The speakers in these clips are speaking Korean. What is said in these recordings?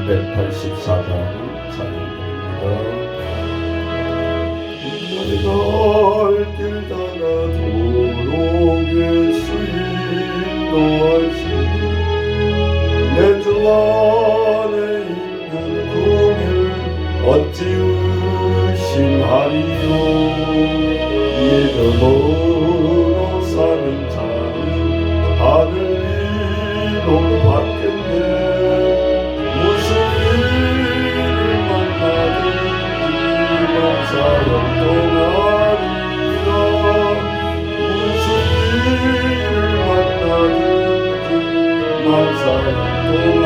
784장 찬양드립니다. 내가 길 따라 도록 예수 인도하시니 내 주 안에 있는 긍휼 어찌 의심하리요. 믿음으로 사는 자는 하늘 위로 받겠네. 무슨 일을 만나든지 사역동하리라. 무슨 일을 만나든지 사역동하리라.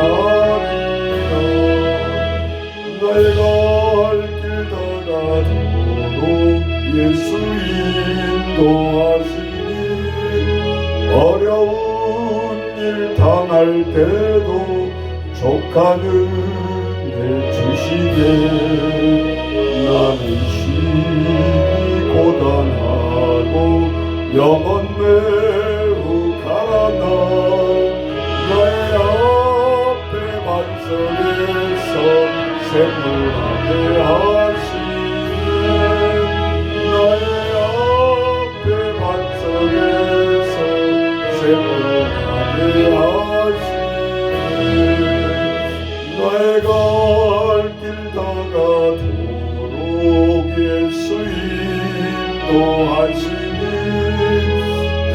내가 길 따라도록 예수 인도하시니 어려운 일 당할 때도 족하는 내 주시네. 나는 심히 고단하고 영혼 매우 가라나. 나의 앞에 반석에서 샘물하게 하시네. 나의 앞에 반석에서 샘물하게 하시네. 내가 길 따라도록 예수 인도하시니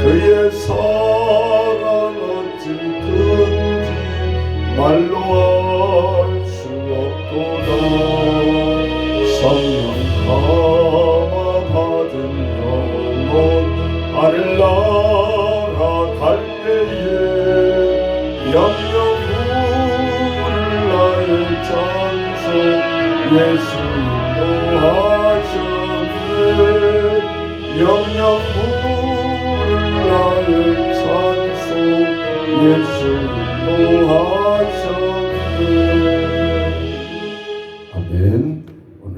그의 사랑 어찌 큰지 말로 알 수 없도다. 성령 감화 받은 영혼 하늘 날아갈 때에 영영 나의 찬송 예수 인도하셨네. 영영 부를 나의 찬송 예수 인도하셨네. 아멘. 오늘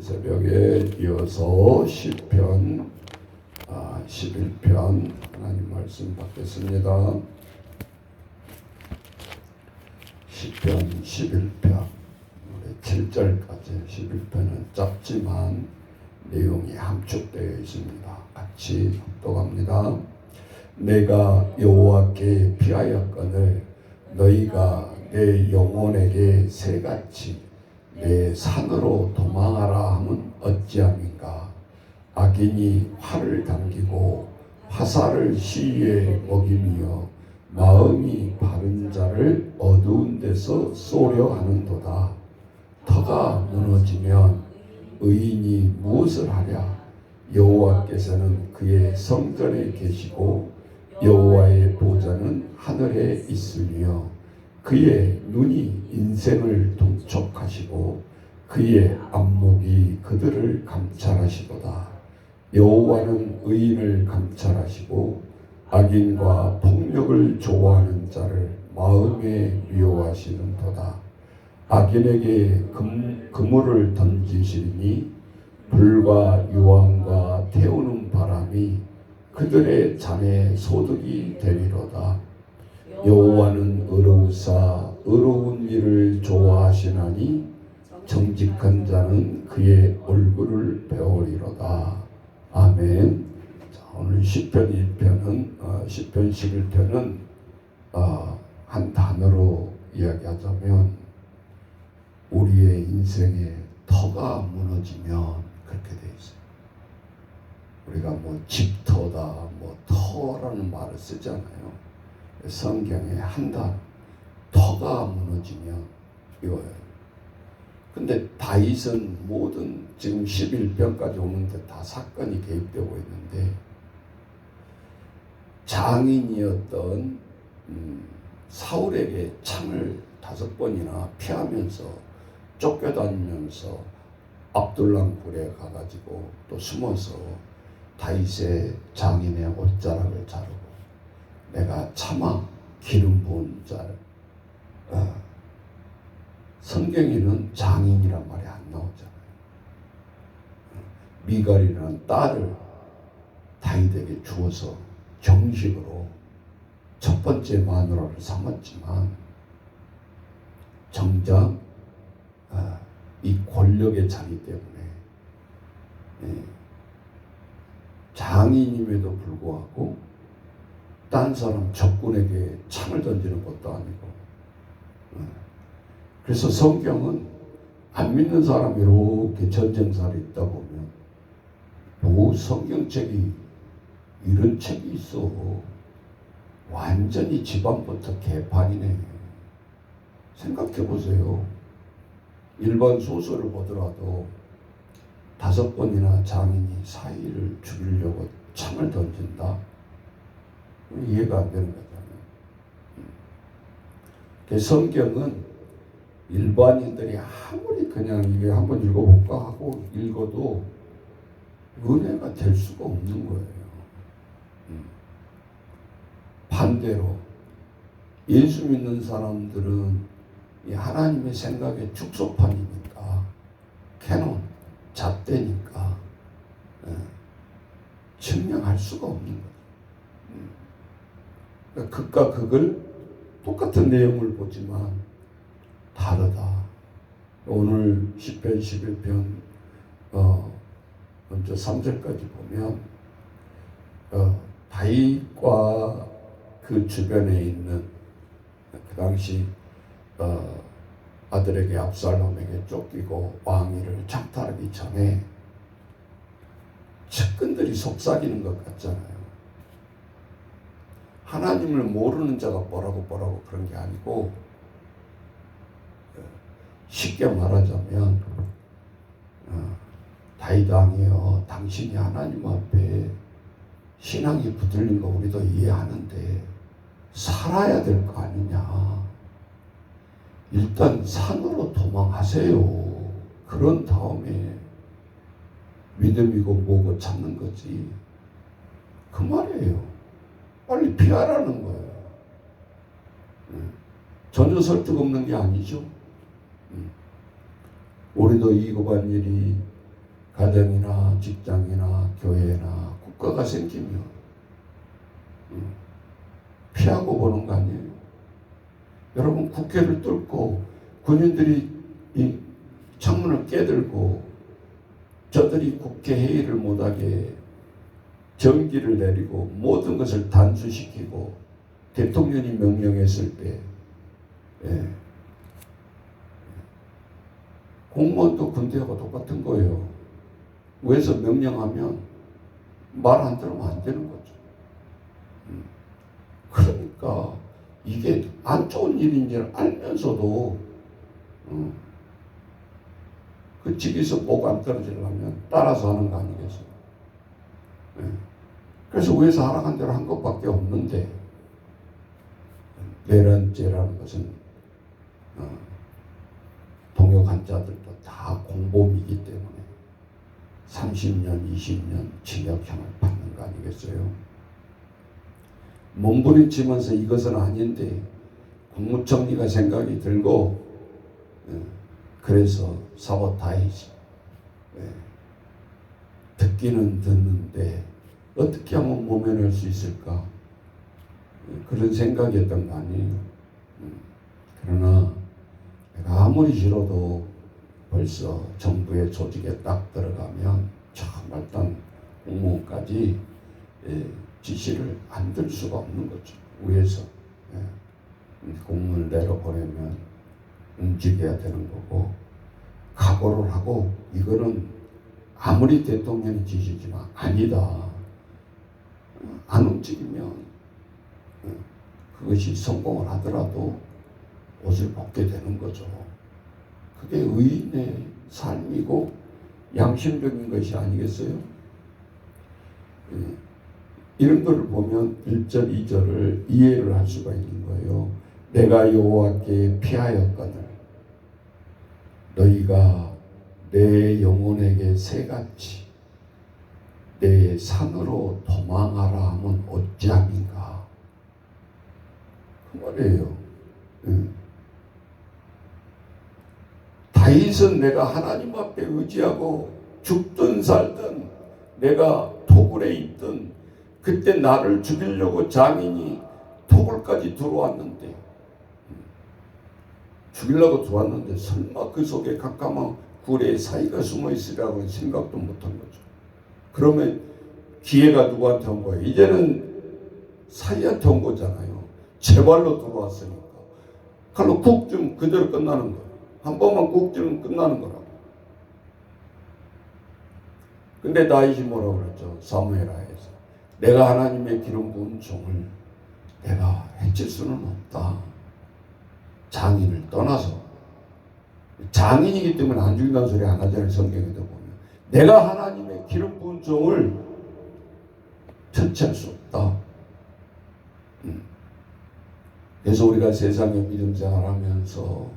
새벽에 이어서 시편 11편 하나님 말씀 받겠습니다. 시편 11편 7절까지 11편은 짧지만 내용이 함축되어 있습니다. 같이 합독합니다. 내가 여호와께 피하였거늘 너희가 내 영혼에게 새같이 내 산으로 도망하라 함은 어찌함인가. 악인이 활을 당기고 화살을 시위에 먹이며 마음이 바른 자를 어두운 데서 쏘려 하는도다. 터가 무너지면 의인이 무엇을 하랴. 여호와께서는 그의 성전에 계시고 여호와의 보좌는 하늘에 있으며 그의 눈이 인생을 동촉하시고 그의 안목이 그들을 감찰하시도다. 여호와는 의인을 감찰하시고 악인과 폭력을 좋아하는 자를 마음에 미워하시는도다. 악인에게 그물을 던지시니 불과 유황과 태우는 바람이 그들의 잔에 소득이 되리로다. 여호와는 의로우사 의로운 일을 좋아하시나니 정직한 자는 그의 얼굴을 배우리로다. 아멘. 자, 오늘 시편 1편은 시편 11편은 한 단어로 이야기하자면 우리의 인생에 터가 무너지면 그렇게 돼 있어요. 우리가 뭐 집터다, 뭐 터라는 말을 쓰잖아요. 성경에 한 단, 터가 무너지면 이거예요. 근데 다윗은 모든 지금 11편까지 오는데 다 사건이 개입되고 있는데 장인이었던 사울에게 창을 5번이나 피하면서 쫓겨다니면서 압둘람 굴에 가가지고 또 숨어서 다윗의 장인의 옷자락을 자르고 내가 차마 기름 부은 자를 성경에는 장인이란 말이 안 나오잖아요. 미갈이라는 딸을 다윗에게 주어서 정식으로 첫 번째 마누라를 삼았지만 정작 이 권력의 자리 때문에 장인임에도 불구하고 딴 사람 적군에게 창을 던지는 것도 아니고, 그래서 성경은 안 믿는 사람이 이렇게 전쟁살이 있다 보면 뭐 성경책이 이런 책이 있어. 완전히 집안부터 개판이네. 생각해 보세요. 일반 소설을 보더라도 5번이나 장인이 사위를 죽이려고 창을 던진다? 이해가 안 되는 거잖아요. 성경은 일반인들이 아무리 그냥 이게 한번 읽어볼까 하고 읽어도 은혜가 될 수가 없는 거예요. 반대로 예수 믿는 사람들은 이 하나님의 생각의 축소판이니까, 캐논, 잣대니까 증명할 수가 없는 거예요. 그러니까 극과 극을 똑같은 내용을 보지만 다르다. 오늘 10편 11편 먼저 3절까지 보면 다윗과 그 주변에 있는 그 당시 아들에게 압살롬에게 쫓기고 왕위를 장탈하기 전에 측근들이 속삭이는 것 같잖아요. 하나님을 모르는 자가 뭐라고 그런 게 아니고, 쉽게 말하자면 다윗 왕이여, 당신이 하나님 앞에 신앙이 붙들린 거 우리도 이해하는데 살아야 될 거 아니냐. 일단 산으로 도망하세요. 그런 다음에 믿음이고 뭐고 찾는 거지. 그 말이에요. 빨리 피하라는 거예요. 전혀 설득 없는 게 아니죠. 우리도 이 급한 일이 가정이나 직장이나 교회나 국가가 생기면 피하고 보는 거 아니에요. 여러분, 국회를 뚫고 군인들이 이 창문을 깨들고 저들이 국회 회의를 못하게 전기를 내리고 모든 것을 단수시키고 대통령이 명령했을 때, 공무원도 군대하고 똑같은 거예요. 위에서 명령하면 말 안 들으면 안 되는 거죠. 그러니까 이게 안 좋은 일인지를 알면서도 그 집에서 목 안 떨어지려면 따라서 하는 거 아니겠어요? 그래서 위에서 하라는 대로 한 것밖에 없는데, 내란죄라는 것은 동역한 자들도 다 공범이기 때문에 30년, 20년 징역형을 받는 거 아니겠어요? 몸부림치면서 이것은 아닌데 국무총리가 생각이 들고, 그래서 사보타이지, 듣기는 듣는데 어떻게 하면 모면할 수 있을까, 그런 생각이었던 거 아니에요. 그러나 내가 아무리 싫어도 벌써 정부의 조직에 딱 들어가면 처음 발단 공무원까지 지시를 안 들 수가 없는 거죠. 위에서 공문을 내려보내면 움직여야 되는 거고, 각오를 하고 이거는 아무리 대통령이 지시지만 아니다, 안 움직이면 그것이 성공을 하더라도 옷을 벗게 되는 거죠. 그게 의인의 삶이고 양심적인 것이 아니겠어요? 이런 것을 보면 1절, 2절을 이해를 할 수가 있는 거예요. 내가 여호와께 피하였거늘 너희가 내 영혼에게 새같이 내 산으로 도망하라 하면 어찌함인가, 그 말이에요. 다윗은 내가 하나님 앞에 의지하고 죽든 살든 내가 토굴에 있든, 그때 나를 죽이려고 장인이 토굴까지 들어왔는데, 설마 그 속에 깜깜한 굴에 사이가 숨어 있으라고 생각도 못한 거죠. 그러면 기회가 누구한테 온 거예요? 이제는 사이한테 온 거잖아요. 제 발로 들어왔으니까. 칼로 쿡 좀 그대로 끝나는 거예요. 한 번만 쿡 주면 끝나는 거라고. 근데 다윗이 뭐라고 그랬죠? 사무엘하에서 내가 하나님의 기름 부은 종을 내가 해칠 수는 없다. 장인을 떠나서 장인이기 때문에 안 죽인다는 소리 안 하잖아요. 성경에도 보면 내가 하나님의 기름 부은 종을 처치할 수 없다. 그래서 우리가 세상에 믿음 생활하면서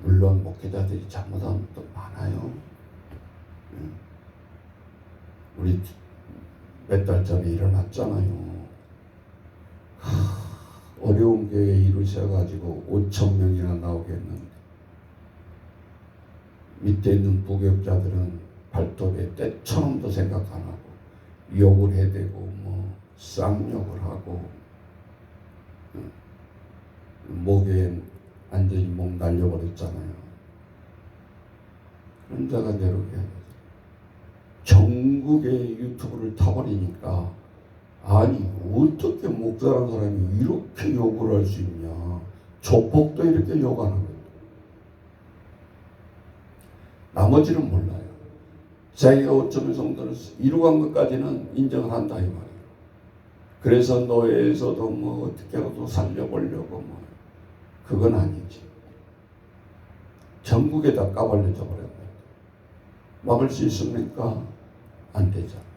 물론 목회자들이 잘못한 것도 많아요. 우리 몇 달 전에 일어났잖아요. 어려운 교회 이루셔가지고 5,000명이나 나오겠는데 밑에 있는 부교육자들은 발톱에 때처럼도 생각 안 하고 욕을 해대고 뭐 쌍욕을 하고 목에 완전히 목 날려버렸잖아요. 그런 자가 내려오게 전국의 유튜브를 타버리니까 아니 어떻게 목사라는 사람이 이렇게 욕을 할 수 있냐. 조폭도 이렇게 욕하는 거예요. 나머지는 몰라요. 자기가 어쩌면 성도를 이루간 것까지는 인정을 한다 이 말이에요. 그래서 노예에서도 뭐 어떻게라도 살려보려고 뭐 그건 아니지. 전국에 다 까발려져 버렸네. 막을 수 있습니까? 안 되잖아요.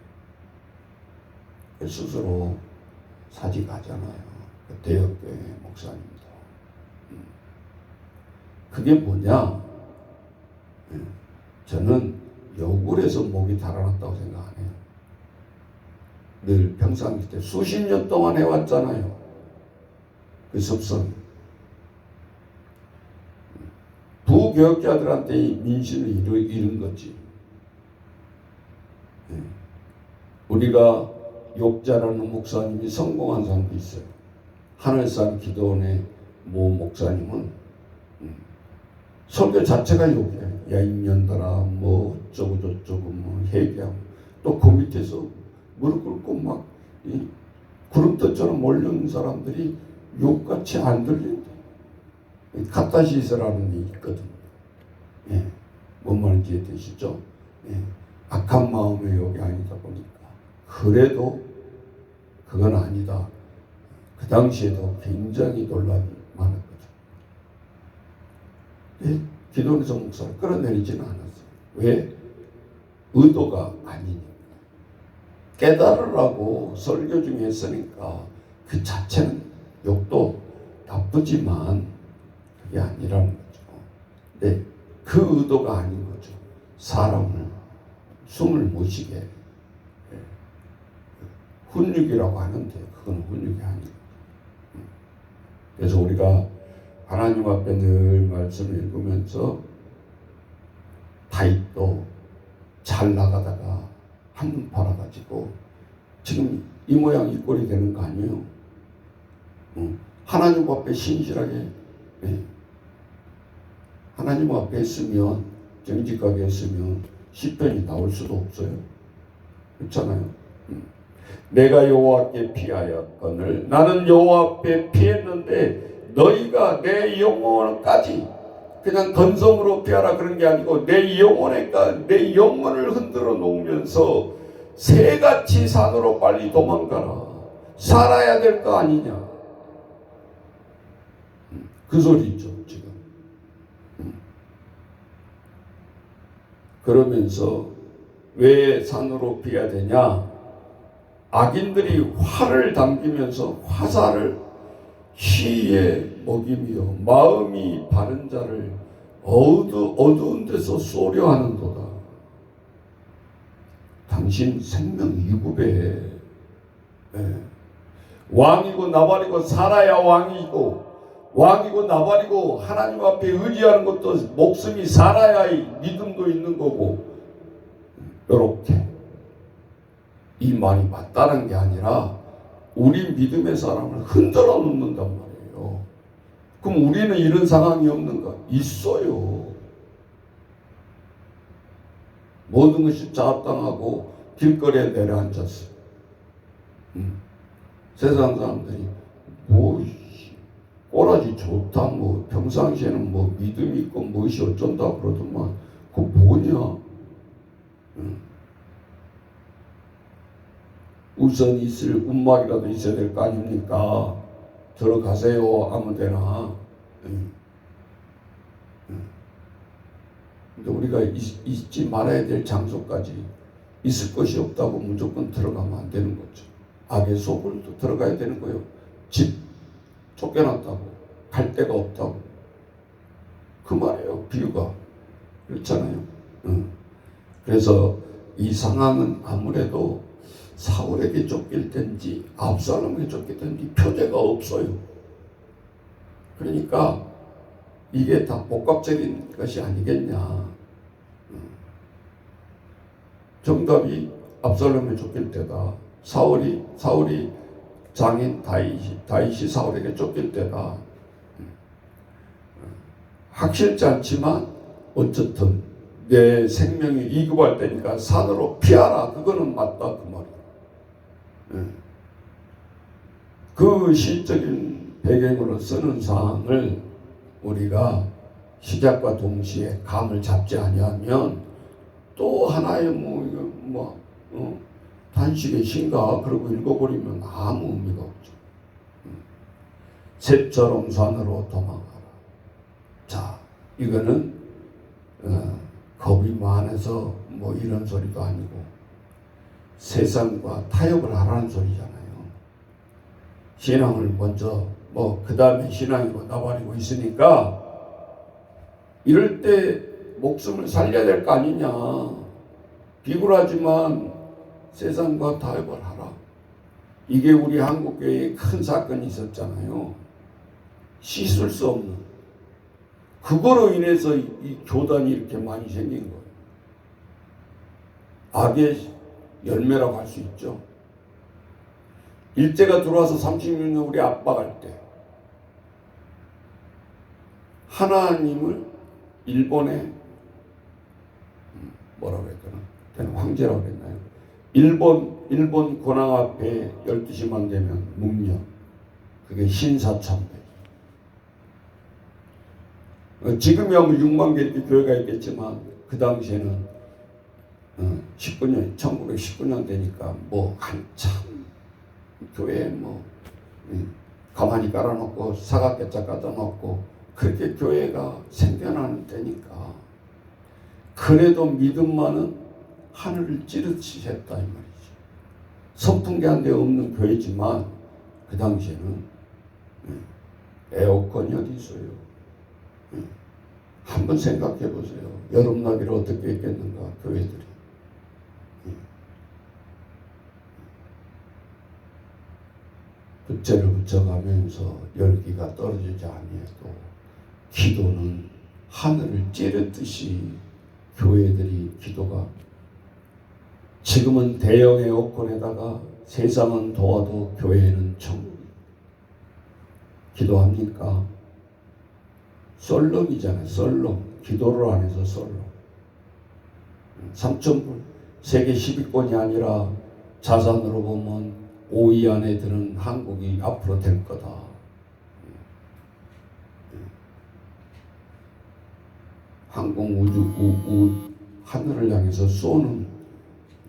스스로 사직하잖아요. 그 대역교회 목사님도. 그게 뭐냐? 저는 욕을 해서 목이 달아났다고 생각 안 해요. 늘 평상시 때 수십 년 동안 해왔잖아요. 그 습성. 부교역자들한테 민심을 잃은 거지. 우리가 욕자라는 목사님이 성공한 사람도 있어요. 하늘산 기도원의 모 목사님은 설교 자체가 욕이에요. 야 인년들아 뭐 어쩌고 저쩌고 뭐 얘기하고 또 그 밑에서 무릎 꿇고 막 구름떠처럼 몰려오는 사람들이 욕같이 안 들린다. 카타시스라는 게 있거든요. 예, 뭔 말인지 이해되시죠? 예, 악한 마음의 욕이 아니다 보니까 그래도 그건 아니다. 그 당시에도 굉장히 논란이 많았거든. 예, 기도원에서 목사를 끌어내리지는 않았어요. 왜? 의도가 아니니까. 깨달으라고 설교 중에 했으니까 그 자체는 욕도 나쁘지만 그게 아니라는 거죠. 근데 그 의도가 아닌 거죠. 사람을 숨을 못 쉬게 훈육이라고 하는데 그건 훈육이 아니에요. 그래서 우리가 하나님 앞에 늘 말씀을 읽으면서 다윗도 잘 나가다가 한눈 팔아가지고 지금 이 모양 이 꼴이 되는 거 아니에요? 하나님 앞에 신실하게 하나님 앞에 했으면 정직하게 했으면 시편이 나올 수도 없어요. 그렇잖아요. 내가 여호와께 피하였거늘 나는 여호와 앞에 피했는데 너희가 내 영혼까지 그냥 건성으로 피하라 그런 게 아니고 내 영혼을 흔들어 놓으면서 새같이 산으로 빨리 도망가라. 살아야 될 거 아니냐. 그 소리죠 지금. 그러면서 왜 산으로 피해야 되냐. 악인들이 활을 당기면서 화살을 희에 먹이며 마음이 바른 자를 어두운 데서 쏘려 하는도다. 당신 생명 이굽에 왕이고 나발이고 살아야 왕이고 나발이고 하나님 앞에 의지하는 것도 목숨이 살아야 믿음도 있는 거고 이렇게 이 말이 맞다는 게 아니라 우리 믿음의 사람을 흔들어 놓는단 말이에요. 그럼 우리는 이런 상황이 없는가? 있어요. 모든 것이 자업당하고 길거리에 내려앉았어요. 세상 사람들이 뭐 꼬라지 좋다, 뭐 평상시에는 뭐 믿음 있고 무엇이 어쩐다 그러더만 그거 뭐냐? 우선 있을 운막이라도 있어야 될 거 아닙니까? 들어가세요, 아무데나. 근데 우리가 있지 말아야 될 장소까지 있을 것이 없다고 무조건 들어가면 안 되는 거죠. 악의 속으로도 들어가야 되는 거예요. 집 쫓겨났다고, 갈 데가 없다고. 그 말이에요, 비유가. 그렇잖아요. 그래서 이 상황은 아무래도 사울에게 쫓길 땐지 압살롬에게 쫓길 땐지 표제가 없어요. 그러니까 이게 다 복합적인 것이 아니겠냐. 정답이 압살롬에 쫓길 때다. 사울이 장인 다윗이 사울에게 쫓길 때다. 확실치 않지만 어쨌든 내 생명이 위급할 때니까 산으로 피하라. 그거는 맞다 그 말이에요. 그 시적인 배경으로 쓰는 사항을 우리가 시작과 동시에 감을 잡지 아니하면 또 하나의 단식의 신가 그러고 읽어버리면 아무 의미가 없죠. 셋처럼 산으로 도망가라. 자, 이거는 겁이 많아서 뭐 이런 소리도 아니고 세상과 타협을 하라는 소리잖아요. 신앙을 먼저 그 다음에 신앙이고 나발이고 있으니까 이럴 때 목숨을 살려야 될 거 아니냐. 비굴하지만 세상과 타협을 하라. 이게 우리 한국교회에 큰 사건이 있었잖아요. 씻을 수 없는. 그거로 인해서 이 교단이 이렇게 많이 생긴 거예요. 악의 열매라고 할 수 있죠. 일제가 들어와서 36년 우리 압박할 때 하나님을 일본의 뭐라고 했더라? 걔는 황제라고 했나요? 일본 권왕 앞에 12시만 되면 묵념. 그게 신사참배. 지금이야 뭐 6만 개 이렇게 교회가 있겠지만 그 당시에는 1919년 되니까 뭐 한참 교회에 가만히 깔아놓고 사각개짝 깔아놓고 그렇게 교회가 생겨나는 때니까 그래도 믿음만은 하늘을 찌르듯이 했다 이 말이죠. 선풍기 한 대 없는 교회지만 그 당시에는 에어컨이 어디 있어요. 한번 생각해 보세요. 여름나기를 어떻게 했겠는가 교회들이. 붓재를 붙여가면서 열기가 떨어지지 아니해도 기도는 하늘을 찌르듯이 교회들이 기도가 지금은 대형 에어컨에다가 세상은 더워도 교회는 천국. 기도합니까? 썰렁이잖아요. 썰렁. 기도를 안 해서 썰렁. 3,000불 세계 10위권이 아니라 자산으로 보면 5위 안에 드는 한국이 앞으로 될 거다. 항공 우주 하늘을 향해서 쏘는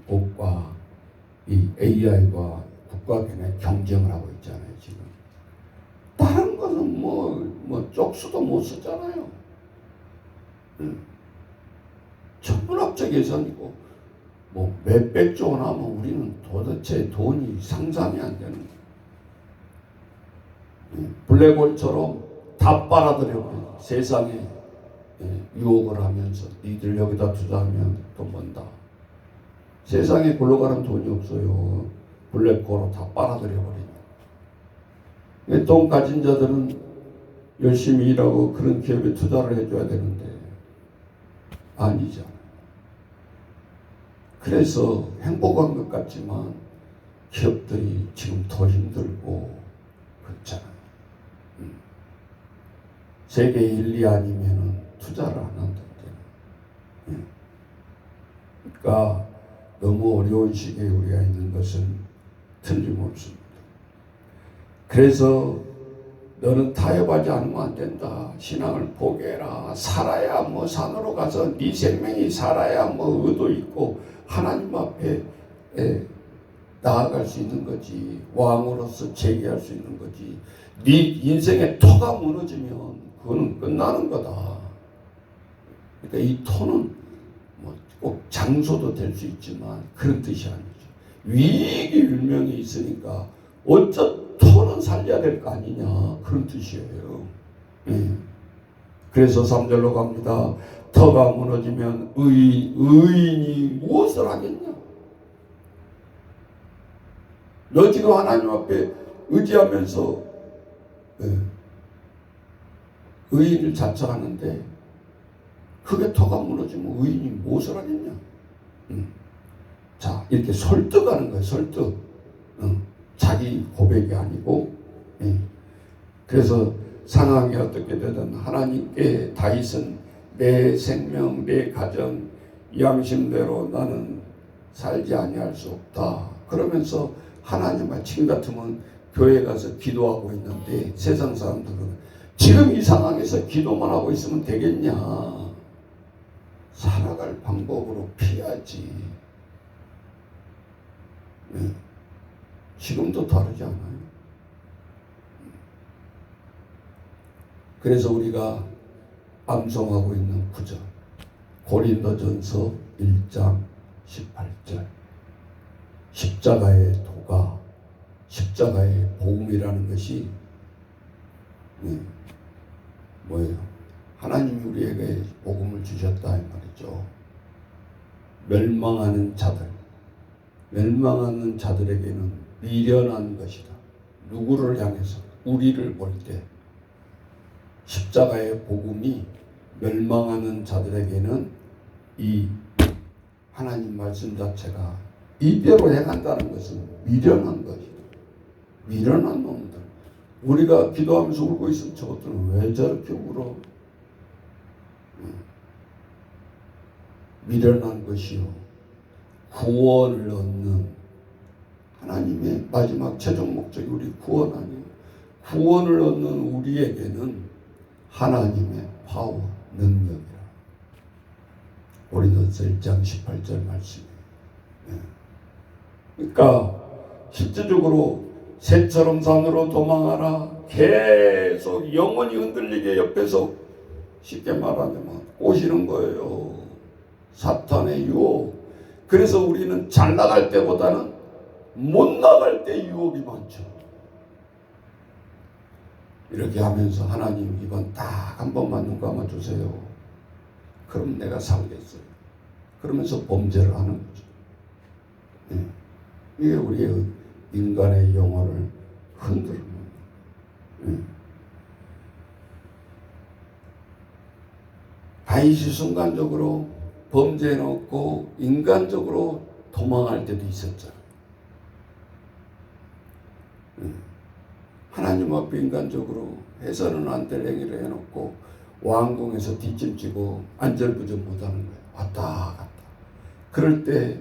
것과 이 AI와 국가 간의 경쟁을 하고 있잖아요. 지금 다른 것은 뭐 쪽수도 못 쓰잖아요. 천문학적 예산이고 뭐 몇백조 원 하면 우리는 도대체 돈이 상상이 안 되는 거예요. 블랙홀처럼 다 빨아들여버려요. 세상에 유혹을 하면서 니들 여기다 투자하면 돈 번다. 세상에 굴러가는 돈이 없어요. 블랙홀로 다 빨아들여버리니까. 돈 가진 자들은 열심히 일하고 그런 기업에 투자를 해줘야 되는데 아니죠. 그래서 행복한 것 같지만 기업들이 지금 더 힘들고 그렇잖아요. 세계 1, 2 아니면은 투자를 안 한다고. 그러니까 너무 어려운 시기에 우리가 있는 것은 틀림없습니다. 그래서 너는 타협하지 않으면 안 된다. 신앙을 포기해라. 살아야 뭐 산으로 가서 네 생명이 살아야 뭐 의도 있고 하나님 앞에 나아갈 수 있는 거지. 왕으로서 재기할 수 있는 거지. 네 인생의 토가 무너지면 그거는 끝나는 거다. 그러니까 이 토는 뭐 꼭 장소도 될 수 있지만 그런 뜻이 아니죠. 위기 일명이 있으니까 어쩌 토는 살려야 될 거 아니냐 그런 뜻이에요. 그래서 3절로 갑니다. 터가 무너지면 의인이 무엇을 하겠냐? 너 지금 하나님 앞에 의지하면서 의인을 자처하는데 그게 터가 무너지면 의인이 무엇을 하겠냐? 자, 이렇게 설득하는 거예요. 설득. 자기 고백이 아니고. 그래서 상황이 어떻게 되든 하나님께 다윗은 내 생명, 내 가정, 양심대로 나는 살지 아니할 수 없다. 그러면서 하나님과 지금 같으면 교회 가서 기도하고 있는데 세상 사람들은 지금 이 상황에서 기도만 하고 있으면 되겠냐. 살아갈 방법으로 피하지. 지금도 다르지 않아요. 그래서 우리가 암송하고 있는 구절 고린도전서 1장 18절 십자가의 도가 십자가의 복음이라는 것이 뭐예요? 하나님이 우리에게 복음을 주셨다 이 말이죠. 멸망하는 자들에게는 미련한 것이다. 누구를 향해서? 우리를 볼 때 십자가의 복음이 멸망하는 자들에게는 이 하나님 말씀 자체가 이대로 행한다는 것은 미련한 것이다. 미련한 놈들. 우리가 기도하면서 울고 있으면 저것들은 왜 저렇게 울어? 미련한 것이요. 구원을 얻는 하나님의 마지막 최종 목적이 우리 구원 아니에요. 구원을 얻는 우리에게는 하나님의 파워, 능력이라. 고린도서 1장 18절 말씀이에요. 그러니까 실제적으로 새처럼 산으로 도망하라. 계속 영혼이 흔들리게 옆에서 쉽게 말하자면 꼬시는 거예요. 사탄의 유혹. 그래서 우리는 잘 나갈 때보다는 못 나갈 때 유혹이 많죠. 이렇게 하면서 하나님 이번 딱 한 번만 눈 감아주세요. 그럼 내가 살겠어요. 그러면서 범죄를 하는 거죠. 이게 우리의 인간의 영혼을 흔드는 거예요. 다윗이 순간적으로 범죄해놓고 인간적으로 도망할 때도 있었잖아요. 하나님 앞에 인간적으로 해서는 안 될 행위를 해놓고 왕궁에서 뒷짐지고 안절부절 못하는 거예요. 왔다 갔다. 그럴 때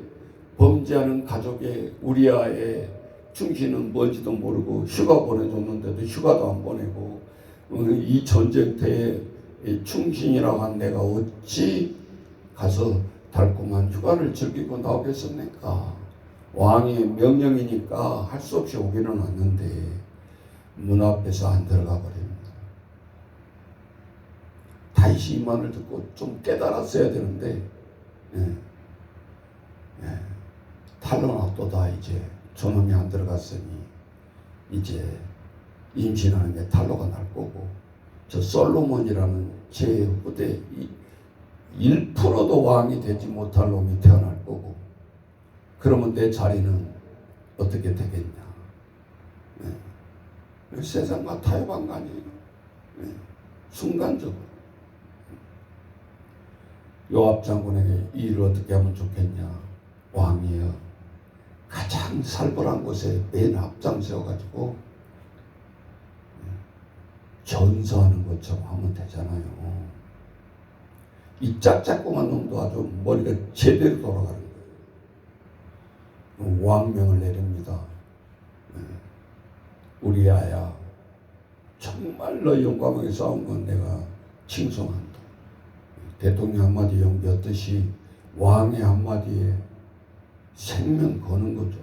범죄하는 가족의 우리아의 충신은 뭔지도 모르고 휴가 보내줬는데도 휴가도 안 보내고 이 전쟁터에 충신이라고 한 내가 어찌 가서 달콤한 휴가를 즐기고 나오겠습니까? 왕의 명령이니까 할 수 없이 오기는 왔는데 문 앞에서 안 들어가 버립니다. 다윗이 이 말을 듣고 좀 깨달았어야 되는데 탈로나또다. 이제 저놈이 안 들어갔으니 이제 임신하는 게 탈로가 날 거고 저 솔로몬이라는 제 후대 1%도 왕이 되지 못할 놈이 태어날 거고 그러면 내 자리는 어떻게 되겠냐. 세상과 타협한 거 아니에요. 순간적으로 요압 장군에게 이 일을 어떻게 하면 좋겠냐. 왕이여 가장 살벌한 곳에 맨 앞장 세워가지고 전사하는 것처럼 하면 되잖아요. 이 짝짝꿍한 놈도 아주 머리가 제대로 돌아가는 거예요. 왕명을 내립니다. 우리아야, 정말로 영광하게 싸운 건 내가 칭송한다. 대통령 한마디 연기했듯이 왕의 한마디에 생명 거는 거죠.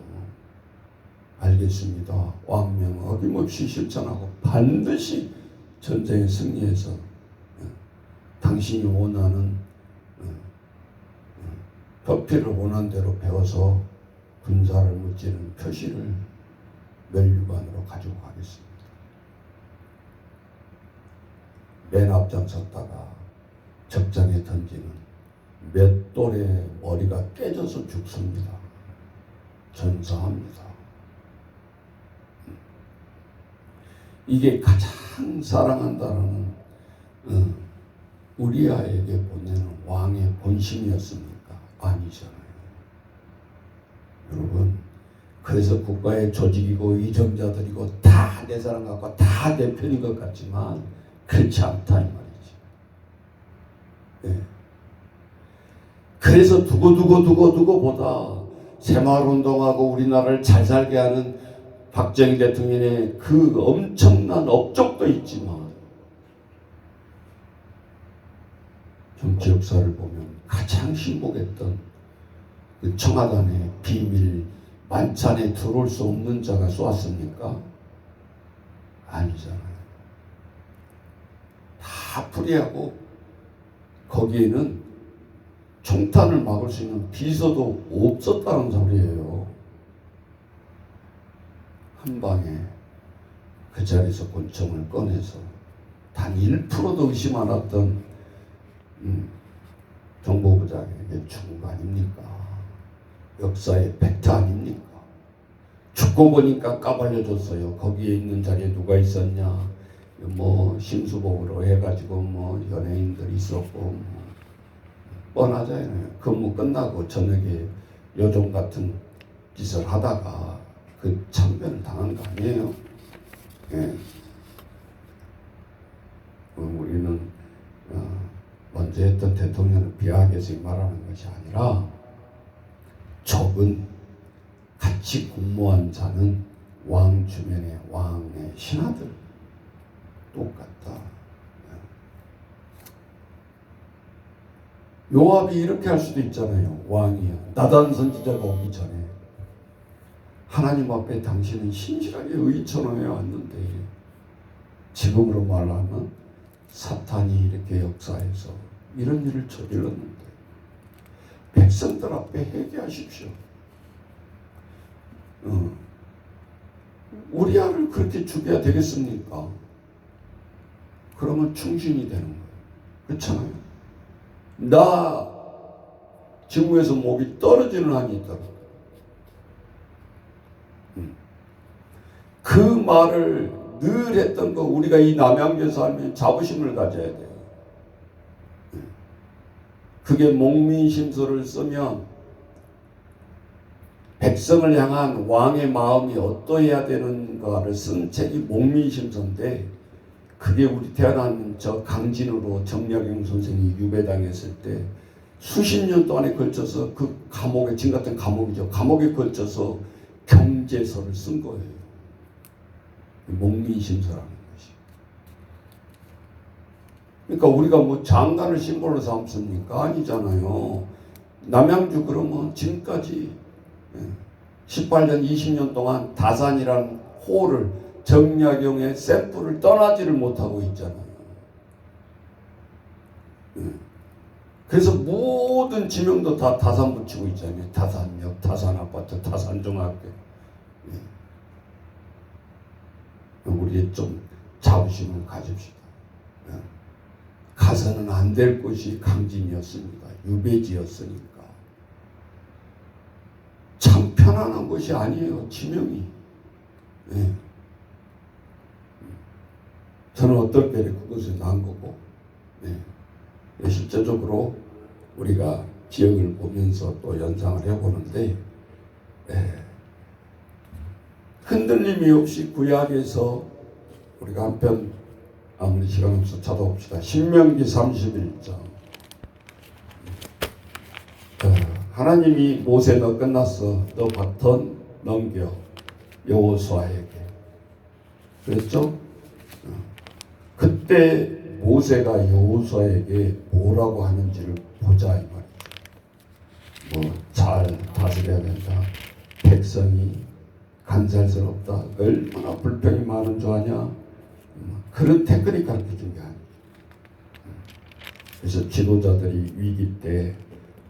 알겠습니다. 왕명 어김없이 실천하고 반드시 전쟁에 승리해서 당신이 원하는 협피를 원하는 대로 배워서 군사를 무찌르는 표시를 멸류관으로 가지고 가겠습니다. 맨 앞장섰다가 적장에 던지는 맷돌의 머리가 깨져서 죽습니다. 전사합니다. 이게 가장 사랑한다는 우리아에게 보내는 왕의 본심이었습니까? 아니잖아요. 여러분, 그래서 국가의 조직이고 위정자들이고 다 내 사람 같고 다 내 편인 것 같지만 그렇지 않다 이 말이지. 네. 그래서 두고보다 새마을운동하고 우리나라를 잘 살게 하는 박정희 대통령의 그 엄청난 업적도 있지만 정치 역사를 보면 가장 신복했던 그 청와단의 비밀 만찬에 들어올 수 없는 자가 쏘았습니까? 아니잖아요. 다 풀이하고 거기에는 총탄을 막을 수 있는 비서도 없었다는 소리예요. 한 방에 그 자리에서 권총을 꺼내서 단 1%도 의심 안 했던 정보부장에게 죽은 거 아닙니까? 역사의 팩트 아닙니까? 죽고 보니까 까발려줬어요. 거기에 있는 자리에 누가 있었냐? 뭐 심수봉으로 해가지고 뭐 연예인들이 있었고 뭐 뻔하잖아요. 근무 끝나고 저녁에 요정 같은 짓을 하다가 그 참변을 당한 거 아니에요? 예. 우리는 먼저 했던 대통령을 비하하기 위해서 말하는 것이 아니라 적은 같이 공모한 자는 왕 주변의 왕의 신하들 똑같다. 요압이 이렇게 할 수도 있잖아요. 왕이요. 나단 선지자가 오기 전에 하나님 앞에 당신은 신실하게 의천하여 왔는데 지금으로 말하면 사탄이 이렇게 역사해서 이런 일을 저질렀는데 백성들 앞에 회개하십시오. 우리 아를 그렇게 죽여야 되겠습니까? 그러면 충신이 되는 거예요. 그렇잖아요. 나 직무에서 목이 떨어지는 한이 있더라도 그 말을 늘 했던 거 우리가 이 남양주에 살면 자부심을 가져야 돼요. 그게 목민심서를 쓰면 백성을 향한 왕의 마음이 어떠해야 되는가를 쓴 책이 목민심서인데 그게 우리 태어난 저 강진으로 정약용 선생이 유배당했을 때 수십 년 동안에 걸쳐서 그 감옥에 지금 같은 감옥이죠. 감옥에 걸쳐서 경제서를 쓴 거예요. 목민심서라는 것이. 그러니까 우리가 뭐 장관을 심볼로 삼습니까? 아니잖아요. 남양주 그러면 지금까지 18년, 20년 동안 다산이라는 호를 정약용의 샘플을 떠나지를 못하고 있잖아요. 그래서 모든 지명도 다 다산 붙이고 있잖아요. 다산역, 다산아파트, 다산중학교. 우리 좀 자부심을 가집시다. 가서는 안 될 곳이 강진이었습니다. 유배지였으니까. 참 편안한 곳이 아니에요. 지명이. 네. 저는 어떨 때 그것을 난 거고 네. 실제적으로 우리가 지역을 보면서 또 연상을 해보는데 네. 흔들림이 없이 구약에서 우리가 한편 아무리 시간 없어 찾아봅시다. 신명기 31장 하나님이 모세 너 끝났어. 너 바톤 넘겨. 여호수아에게. 그랬죠? 그때 모세가 여호수아에게 뭐라고 하는지를 보자 이 말이죠. 잘 다스려야 된다. 백성이 간살스럽다. 얼마나 불평이 많은 줄 아냐. 그런 태클이 가르쳐준 게 아니에요. 그래서 지도자들이 위기 때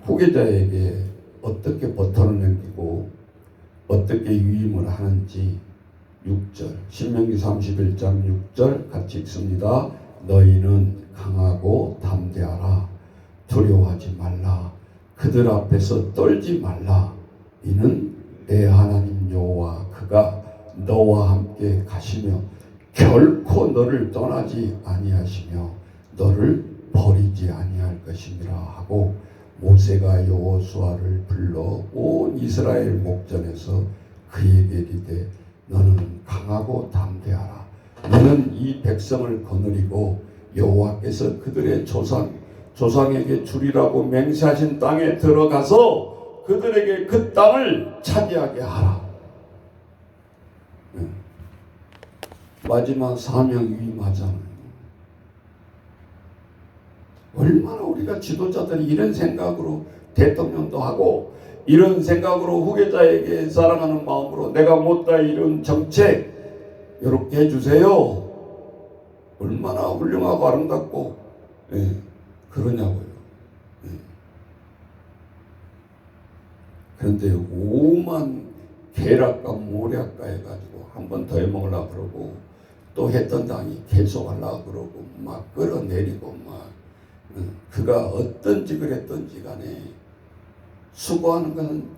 후계자에게 어떻게 버튼을 넘기고 어떻게 위임을 하는지 6절 신명기 31장 6절 같이 읽습니다. 너희는 강하고 담대하라. 두려워하지 말라. 그들 앞에서 떨지 말라. 이는 내 하나님 여호와 그가 너와 함께 가시며 결코 너를 떠나지 아니하시며 너를 버리지 아니할 것이니라 하고 모세가 여호수아를 불러 온 이스라엘 목전에서 그에게 이르되 너는 강하고 담대하라. 너는 이 백성을 거느리고 여호와께서 그들의 조상에게 주리라고 맹세하신 땅에 들어가서 그들에게 그 땅을 차지하게 하라. 마지막 사명 위임하잖아요. 얼마나 우리가 지도자들이 이런 생각으로 대통령도 하고 이런 생각으로 후계자에게 사랑하는 마음으로 내가 못다 이런 정책 이렇게 해주세요. 얼마나 훌륭하고 아름답고 그러냐고요. 그런데 오만 계략과 모략과 해가지고 한 번 더 해먹으려고 그러고 또 했던 당이 계속 하려고 그러고 막 끌어내리고 막 그가 어떤 직을 했던지 간에 수고하는 것은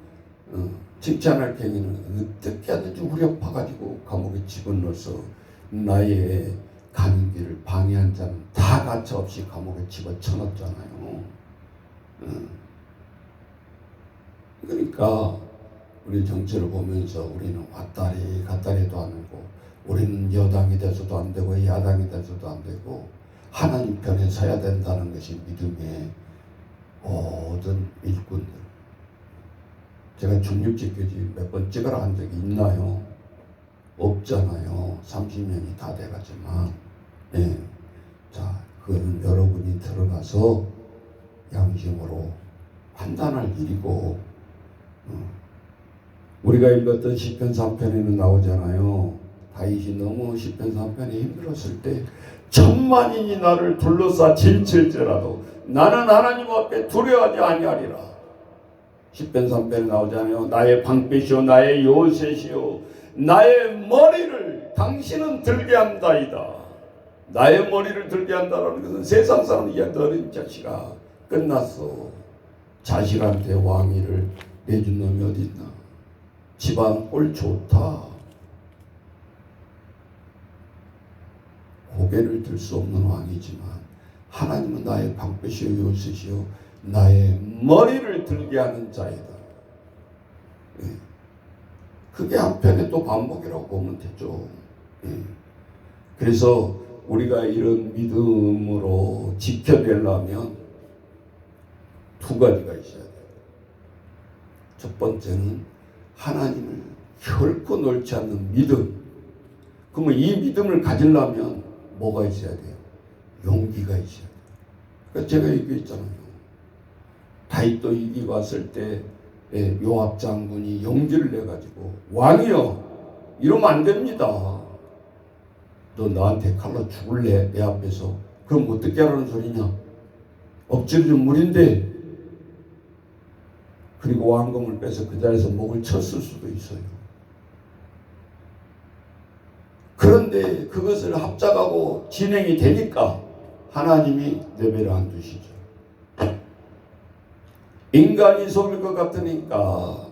칭찬할 갱이는 어떻게 하든지 후려파가지고 감옥에 집어넣어서 나의 가는 길을 방해한 자는 다 가차없이 감옥에 집어쳐넣었잖아요. 그러니까 우리 정치를 보면서 우리는 왔다리 갔다리도 안 하고 우리는 여당이 돼서도 안 되고 야당이 돼서도 안 되고 하나님 편에 서야 된다는 것이 믿음의 모든 일꾼들. 제가 중립지교지 몇 번 찍으라 한 적이 있나요? 없잖아요. 30년이 다 돼가지만. 자, 그건 여러분이 들어가서 양심으로 판단할 일이고, 우리가 읽었던 시편 3편에는 나오잖아요. 다윗이 너무 시편 3편에 힘들었을 때 천만인이 나를 둘러싸 질칠지라도 나는 하나님 앞에 두려워하지 아니하리라. 시편 3편에 나오잖아요. 나의 방패시오 나의 요새시오 나의 머리를 당신은 들게 한다이다. 나의 머리를 들게 한다라는 것은 세상 사람 야 너는 자식아 끝났어. 자식한테 왕위를 내준 놈이 어디 있나. 집안 꼴 좋다. 고개를 들 수 없는 왕이지만 하나님은 나의 방패시오 요새시오 나의 머리를 들게 하는 자이다. 그게 한편에 또 반복이라고 보면 되죠. 그래서 우리가 이런 믿음으로 지켜내려면 두 가지가 있어야 돼요. 첫 번째는 하나님을 결코 놓지 않는 믿음. 그러면 이 믿음을 가지려면 뭐가 있어야 돼요? 용기가 있어야 돼요. 그러니까 제가 얘기했잖아요. 다윗도 이기고 왔을 때 요압 장군이 용기를 내가지고 왕이여 이러면 안 됩니다. 너 나한테 칼로 죽을래 내 앞에서. 그럼 어떻게 하라는 소리냐. 엎질러진 물인데. 그리고 왕검을 빼서 그 자리에서 목을 쳤을 수도 있어요. 그런데 그것을 합작하고 진행이 되니까 하나님이 내버려 안 두시죠. 인간이 속일 것 같으니까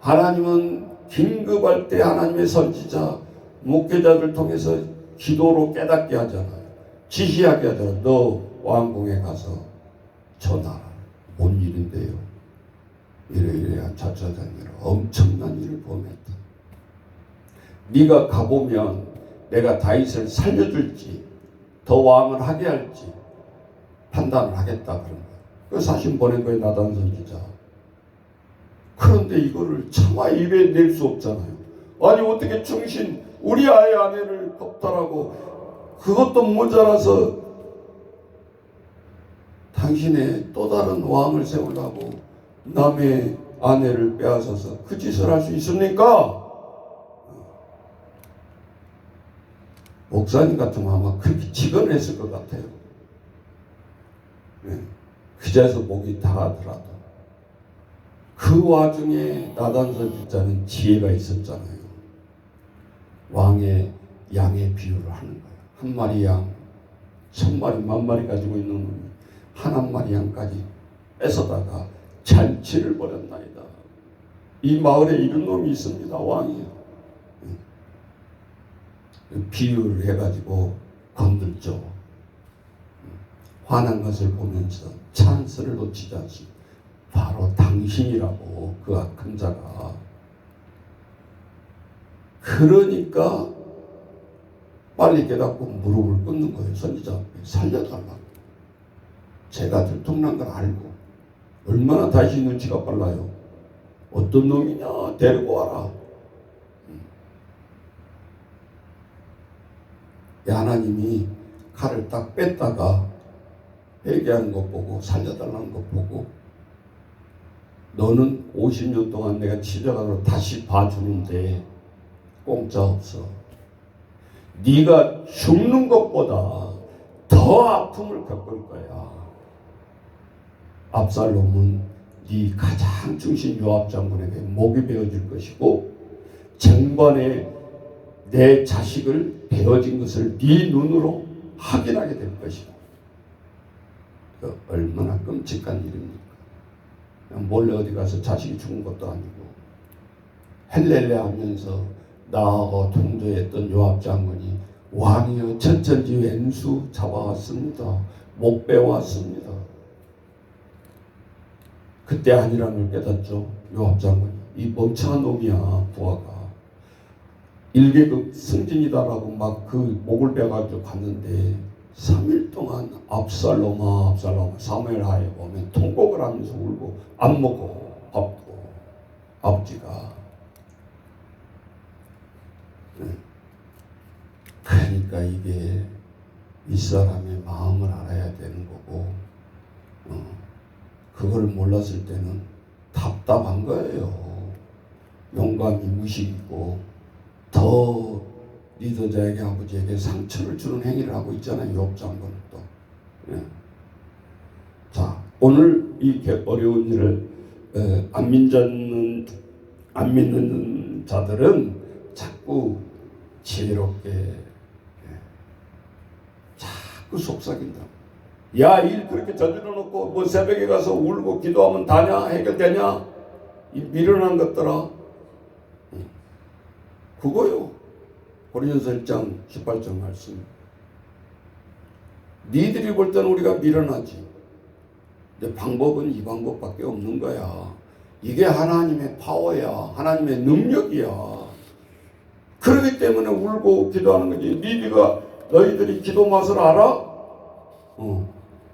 하나님은 긴급할 때 하나님의 선지자 목회자들 통해서 기도로 깨닫게 하잖아요. 지시하게 하잖아요. 너 왕궁에 가서 전하라. 뭔 일인데요. 이래이래한 자처자니라 엄청난 일을 범했다. 네가 가보면 내가 다윗을 살려줄지 더 왕을 하게 할지 판단을 하겠다 그런 거야. 그 사신 보낸 거예요. 나단 선지자. 그런데 이거를 차마 입에 낼 수 없잖아요. 아니 어떻게 충신 우리 아의 아내를 겁탈하고 그것도 모자라서 당신의 또 다른 왕을 세우려고 남의 아내를 빼앗아서 그 짓을 할 수 있습니까? 목사님 같으면 아마 그렇게 직언했을 것 같아요. 그 자리에서 목이 닿아더라도 그 와중에 나단 선지자는 지혜가 있었잖아요. 왕의 양의 비유를 하는 거예요. 한 마리 양 1000마리 만마리 가지고 있는 놈이 한 마리 양까지 뺏어다가 잔치를 벌였나이다. 이 마을에 이런 놈이 있습니다. 왕이요. 비유를 해가지고 건들죠. 화난 것을 보면서 찬스를 놓치지 않습니다. 바로 당신이라고 그 악한 자가. 그러니까 빨리 깨닫고 무릎을 꿇는 거예요. 선지자 앞에 살려달라고. 제가 들통난 걸 알고 얼마나 다시 눈치가 빨라요. 어떤 놈이냐 데리고 와라. 하나님이 칼을 딱 뺐다가 회개하는 것 보고 살려달라는 것 보고 너는 50년 동안 내가 치료하러 다시 봐주는데 공짜 없어. 네가 죽는 것보다 더 아픔을 겪을 거야. 압살롬은 네 가장 중심 요압 장군에게 목이 베어질 것이고 쟁반에 내 자식을 베어진 것을 네 눈으로 확인하게 될 것이다. 얼마나 끔찍한 일입니까? 그냥 몰래 어디 가서 자식이 죽은 것도 아니고 헬렐레 하면서 나하고 통조했던 요압 장군이 왕이여 천천지 왼수 잡아왔습니다. 목 빼왔습니다. 그때 아니라는 걸 깨닫죠. 요압 장군이 이 멍청한 놈이야 부하가 일개국 승진이다라고 막 그 목을 빼가지고 갔는데 3일 동안 압살롬아 사무엘 하에 보면 통곡을 하면서 울고 안 먹고 밥도 아버지가. 그러니까 이게 이 사람의 마음을 알아야 되는 거고 그걸 몰랐을 때는 답답한 거예요. 용감이 무식이고 더 리더자에게 아버지에게 상처를 주는 행위를 하고 있잖아요. 욥 장군은 또. 자, 오늘 이 어려운 일을 안 믿는 자들은 자꾸 지혜롭게 자꾸 속삭인다. 야, 일 그렇게 저질러 놓고 뭐 새벽에 가서 울고 기도하면 다냐? 해결되냐? 이 미련한 것들아. 그거요. 고린도서 1장 18절 말씀. 니들이 볼 때는 우리가 미련하지. 근데 방법은 이 방법밖에 없는 거야. 이게 하나님의 파워야. 하나님의 능력이야. 그렇기 때문에 울고 기도하는 거지. 너희들이 기도 맛을 알아?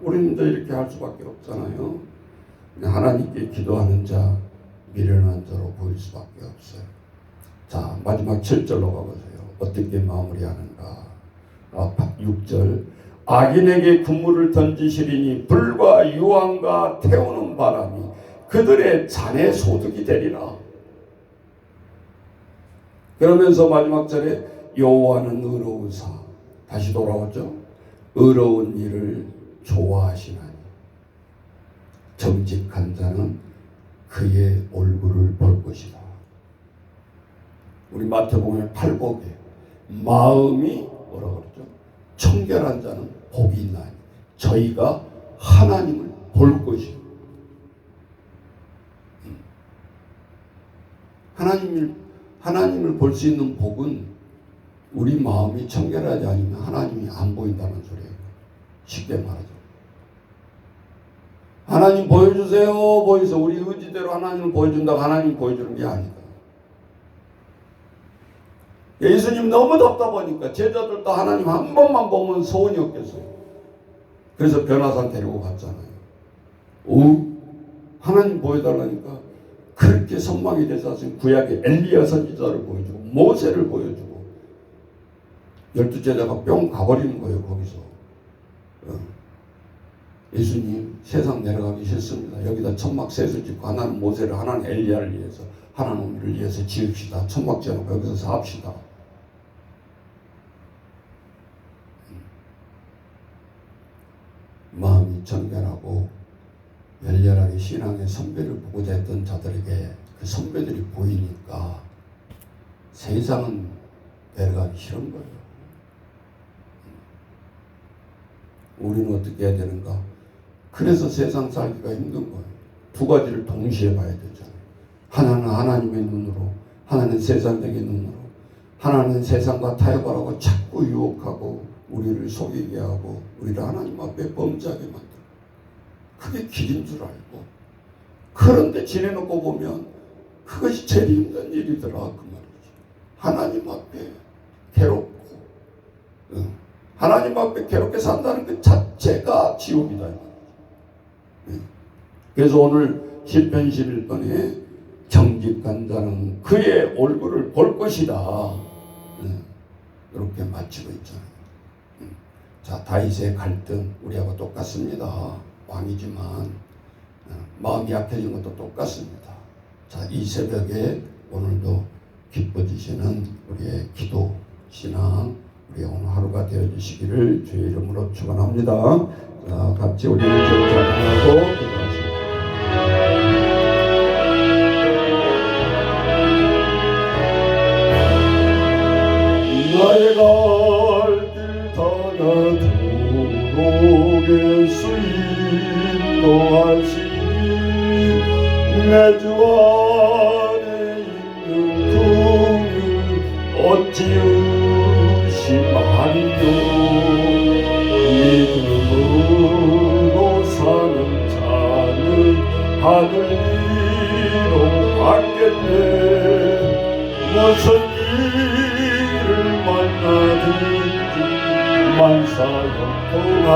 우리는 이렇게 할 수밖에 없잖아요. 하나님께 기도하는 자, 미련한 자로 보일 수밖에 없어요. 자, 마지막 7절로 가보세요. 어떻게 마무리하는가? 6절. 악인에게 그물을 던지시리니 불과 유황과 태우는 바람이 그들의 잔의 소득이 되리라. 그러면서 마지막 절에 여호와는 의로우사. 다시 돌아왔죠. 의로운 일을 좋아하시나니 정직한 자는 그의 얼굴을 볼 것이다. 우리 마태복음 8복에 마음이 뭐라고 그러죠? 청결한 자는 복이 있나니 저희가 하나님을 볼 것이다. 하나님을 볼 수 있는 복은 우리 마음이 청결하지 않으면 하나님이 안 보인다는 소리예요. 쉽게 말하죠. 하나님 보여주세요. 보여서 우리 의지대로 하나님을 보여준다고 하나님 보여주는 게 아니다. 예수님 너무 답답하니까 제자들도 하나님 한 번만 보면 소원이 없겠어요. 그래서 변화산 데리고 갔잖아요. 하나님 보여달라니까 그렇게 선망이 돼서 구약의 엘리야 선지자를 보여주고 모세를 보여주고 12제자가 뿅 가버리는 거예요. 거기서 예수님 세상 내려가기 싫습니다. 여기다 천막 셋을 짓고 하나는 모세를 하나는 엘리야를 위해서 하나는 우리를 위해서 지읍시다. 천막 지어놓고 여기서 삽시다. 마음이 정결하고 열렬하게 신앙의 선배를 보고자 했던 자들에게 그 선배들이 보이니까 세상은 내려가기 싫은 거예요. 우리는 어떻게 해야 되는가? 그래서 세상 살기가 힘든 거예요. 두 가지를 동시에 봐야 되잖아요. 하나는 하나님의 눈으로, 하나는 세상적인 눈으로. 하나는 세상과 타협하라고 자꾸 유혹하고 우리를 속이게 하고 우리를 하나님 앞에 범죄하게 만들어. 그게 길인 줄 알고. 그런데 지내놓고 보면 그것이 제일 힘든 일이더라 그 말이지. 하나님 앞에 괴롭고 하나님 앞에 괴롭게 산다는 그 자체가 지옥이다. 그래서 오늘 시편 11편에 정직한 자는 그의 얼굴을 볼 것이다. 이렇게 마치고 있잖아요. 자, 다윗의 갈등 우리하고 똑같습니다. 왕이지만 마음이 약해진 것도 똑같습니다. 자, 이 새벽에 오늘도 기뻐지시는 우리의 기도, 신앙, 우리 오늘 하루가 되어주시기를 주의 이름으로 축원합니다. 자, 같이 우리는 찬양하고 기도하십니다. 나의 갈길 다가도록 예수 인도하시니 내 주 안에 있는 긍휼 어찌 의심하리요. 믿음으로 사는 자는 하늘 위로 받겠네. 무슨 일을 만나든지 만사형통하리라.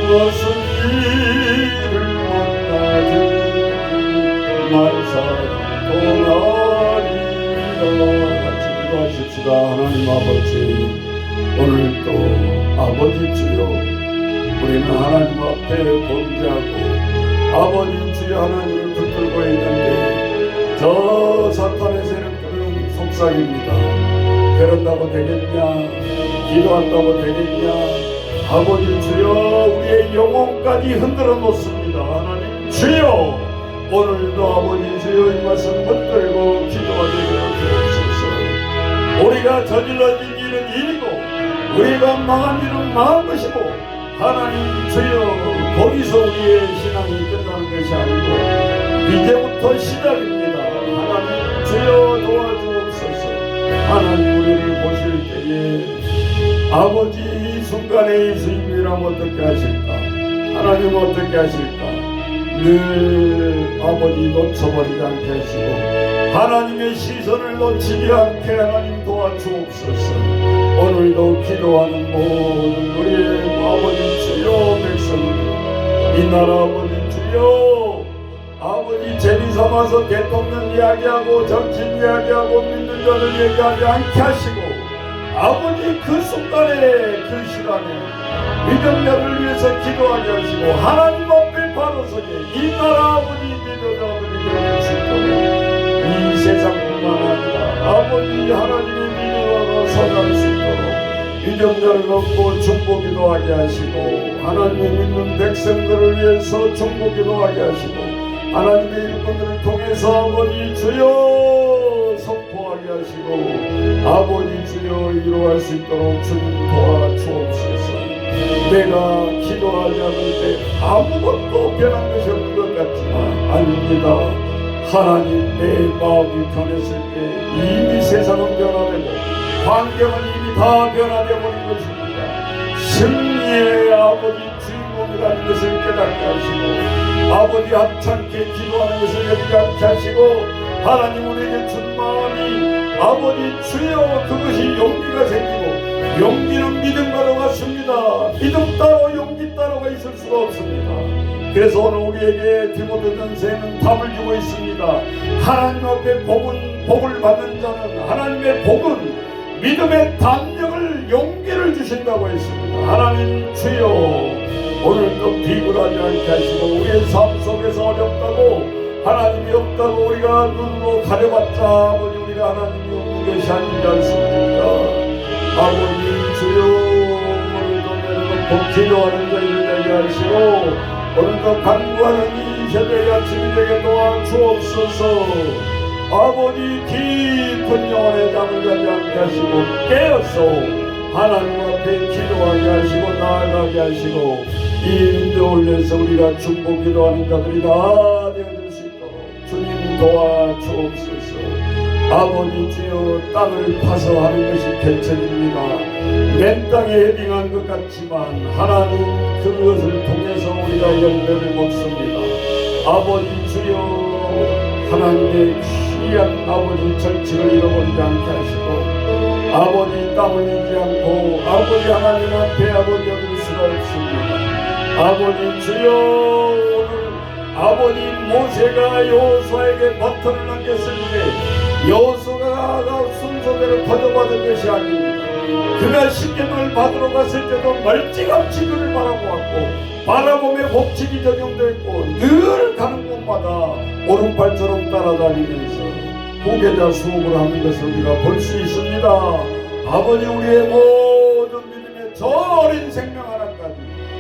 무슨 일을 만나든지 만사형통하리라. 같이 기도하십시다. 하나님 아버지, 오늘도 아버지 주여 우리는 하나님 앞에 범죄하고 아버지 주여 하나님을 붙들고 있는데 저 사탄의 세력들은 속삭입니다. 그런다고 되겠냐? 기도한다고 되겠냐? 아버지 주여 우리의 영혼까지 흔들어 놓습니다. 하나님 주여 오늘도 아버지 주여 이 말씀 붙들고 기도하게 되어주옵소서. 우리가 저질러진 일은 일이고 우리가 망한 일은 망한 것이고 하나님 주여 거기서 우리의 신앙이 끝나는 것이 아니고 이제부터 시작입니다. 하나님 주여 도와주옵소서. 하나님 우리를 보실 때에 아버지 이 순간에 예수님이라면 어떻게 하실까? 하나님 어떻게 하실까? 늘 아버지 놓쳐버리지 않게 하시고 하나님의 시선을 놓치지 않게 하나님 도와주옵소서. 오늘도 기도하는 모든 우리의 아버지 주여 백성들 이 나라 아버지 주여 아버지 재미삼아서 대통령 이야기하고 정치인 이야기하고 믿는 자를 얘기하지 않게 하시고 아버지 그 순간에 그 시간에 믿음자를 위해서 기도하게 하시고 하나님 앞에 바로 서게 이 나라 아버지 믿음자들이 되어 주시도록 이 세상뿐만 아니라 아버지 하나님의 믿음으로 서갈 수 있도록 믿음자를 얻고 중보기도 하게 하시고 하나님의 믿는 백성들을 위해서 중보기도 하게 하시고 하나님의 일꾼들을 통해서 아버지 주여 선포하게 하시고 아버지 주여 이루어갈 수 있도록 주님 도와주옵소서. 내가 기도하지 않을 때 아무것도 변한 것이 없는 것 같지만 아닙니다. 하나님 내 마음이 변했을 때 이미 세상은 변화되고 환경은 이미 다 변화되어 버린 것입니다. 승리의 아버지 주인공이라는 것을 깨닫게 하시고 아버지 합창케 기도하는 것을 여기게 하시고 하나님 우리에게 준 마음이 아버지 주여 그것이 용기가 생기고 용기는 믿음과도 같습니다. 믿음 따로 용기 따로가 있을 수가 없습니다. 그래서 오늘 우리에게 디모데 전서에는 답을 주고 있습니다. 하나님 앞에 복을 받는 자는, 하나님의 복은 믿음의 담력을, 용기를 주신다고 했습니다. 하나님 주여, 오늘도 비굴하지 않게 하시고 우리의 삶 속에서 어렵다고, 하나님이 없다고 우리가 눈으로 가려봤자 아버지 우리가 하나님이 없는 것이 아니지 않습니까? 아버지 주여, 오늘도 내려놓고 기도하는 저희를 되게 하시고 오늘도 간구하는 이 새벽 아침이 되게 도와주옵소서. 아버지 깊은 영혼의 잠을 자지 않게 하시고 깨어서 하나님 앞에 기도하게 하시고 나아가게 하시고 이 민족을 위해서 우리가 중보 기도하는 자들이 다 되어줄 수 있도록 주님 도와주옵소서. 아버지 주여, 땅을 파서 하는 것이 개척입니다. 맨 땅에 헤딩한 것 같지만 하나님 그것을 통해서 우리가 열매를 먹습니다. 아버지 주여, 하나님의 귀한 아버지 절칙을 잃어버리지 않게 하시고 아버지 땀 흘리지 않고 아버지 하나님 앞에 아버지 얻을 수가 없습니다. 아버지 주여, 오늘 아버지 모세가 여호수아에게 버튼을 넘겼을 때 여호수아가 순서대로 거둬받은 것이 아닙니다. 그가 십계명을 받으러 갔을 때도 멀찌감치 그를 바라보았고 바라봄에 법칙이 적용됐고 늘 가는 곳마다 오른팔처럼 따라다니면서 후계자 수업을 하는 것을 우리가 볼 수 있습니다. 아버지 우리의 모든 믿음의 저 어린 생명 하나까지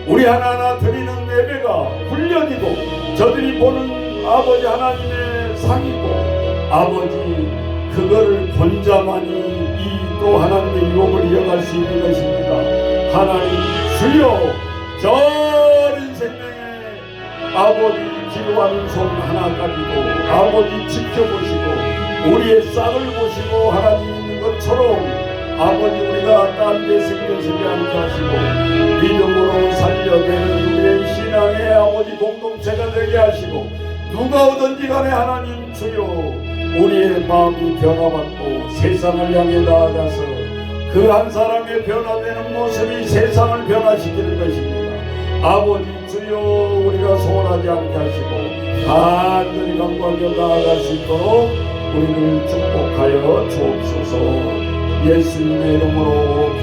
우리 하나하나 드리는 예배가 훈련이고 저들이 보는 아버지 하나님의 상이고 아버지 그거를 본 자만이 이 또 하나님의 유업을 이어갈 수 있는 것입니다. 하나님 주여, 저 어린 생명의 아버지 기도하는 손 하나까지도 아버지 지켜보시고 우리의 싹을 보시고 하나님 있는 것처럼 아버지 우리가 딴 데 생겨서지 않게 하시고 믿음으로 살려내는 우리의 신앙의 아버지 공동체가 되게 하시고 누가 오든지 간에 하나님 주여 우리의 마음이 변화받고 세상을 향해 나아가서 그 한 사람의 변화되는 모습이 세상을 변화시키는 것입니다. 아버지 주여, 우리가 소원하지 않게 하시고 간절히 간구하며 나아갈 수 있도록 우리를 축복하여 주옵소서. 예수님의 이름으로